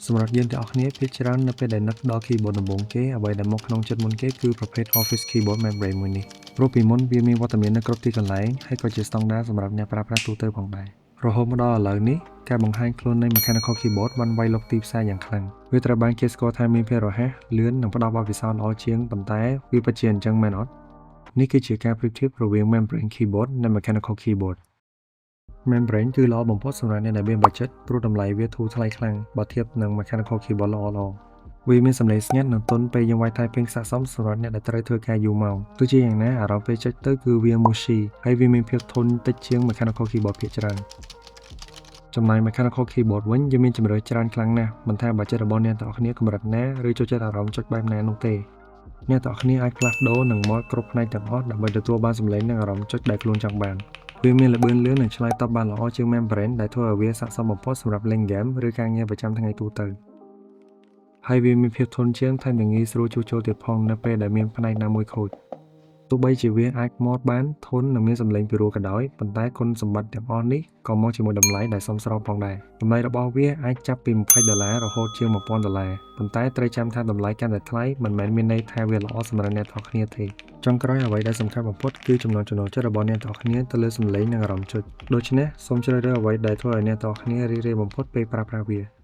សម្រាប់យើងទាំងអស់គ្នាភាគច្រើននៅពេលដែលនឹកដល់ keyboard ដំបូងគេអ្វីដែលមកក្នុងចិត្តមុនគេគឺប្រភេទ Office Keyboard Membrane មួយនេះព្រោះពីមុនវាមានវត្តមាននៅគ្រប់ទីកន្លែងហើយក៏ជាស្តង់ដារសម្រាប់អ្នកប្រើប្រាស់ទូទៅផងដែររហូតមកដល់ឥឡូវនេះការបង្ហាញខ្លួននៃ Mechanical Keyboard បានវាយលុកទីផ្សារយ៉ាងខ្លាំងវាត្រូវបានគេស្គាល់ថាមានភាពរហ័សលឿននិងផ្ដល់បទពិសោធន៍ល្អជាងប៉ុន្តែវាពិតជាអញ្ចឹងមែនអត់នេះគឺជាការប្រៀបធៀបរវាង Membrane Keyboard និង Mechanical Keyboard Membrane គឺល្អបំផុតសម្រាប់អ្នកដែលមានបច្ចិតព្រោះតម្លៃវាធូរថ្លៃខ្លាំងបើធៀបនឹង Mechanical Keyboard ល្អៗវាមានសំឡេងស្ងាត់និងទន់ពេលយើងវាយ typing ស័ក្តិសមសម្រាប់អ្នកដែលត្រូវធ្វើការយូរម៉ោងទោះជាយ៉ាងណាអារម្មណ៍ពេលចុចទៅគឺវា mushy ហើយវាមានភាពធន់តិចជាង Mechanical Keyboard ភាគច្រើនចំណែក Mechanical Keyboard វិញវាមានជម្រើសច្រើនខ្លាំងណាស់មិនថាបច្ចិតរបស់អ្នកទាំងអស់គ្នាកម្រិតណាឬចូលចិត្តអារម្មណ៍ចុចបែបណានោះទេអ្នកទាំងអស់គ្នាអាចផ្លាស់ប្ដូរនិងម៉ូដគ្រប់ផ្នែកទាំងអស់ដើម្បីទទួលបានសំឡេងនិងអារម្មណ៍ចុចដែលខ្លួនចង់បានវាមានល្បឿនលឿននិងឆ្លើយតបបានល្អជាង Membrane ដែលធ្វើឲ្យវាស័ក្តិសមបំផុតសម្រាប់លេងហ្គេមឬការងារប្រចាំថ្ងៃទូទៅហើយវាមានភាពធន់ជាងថែមទាំងងាយស្រួលជួសជុលទៀតផងនៅពេលដែលមានផ្នែកណាមួយខូចទោះបីជាវាអាចម៉ូដបានធន់និងមានសំឡេងពីរោះក៏ដោយប៉ុន្តែគុណសម្បត្តិទាំងអស់នេះក៏មកជាមួយតម្លៃដែលសមស្របផងដែរតម្លៃរបស់វាអាចចាប់ពី$20រហូតជាង$1000ប៉ុន្តែត្រូវចាំថាតម្លៃកាន់តែថ្លៃមិនមែនមានន័យថាវាល្អសម្រាប់អ្នកទាំងគ្នាទេចុងក្រោយអ្វីដែលសំខាន់បំផុតគឺចំណង់ចំណូលចិត្តរបស់អ្នកទាំងគ្នាទៅលើសំឡេងនិងអារម្មណ៍ចុចដូច្នេះសូមជ្រើសរើសអ្វីដែលធ្វើឲ្យអ្នកទាំងគ្នារីករាយបំផុតពេលប្រើប្រាស់វា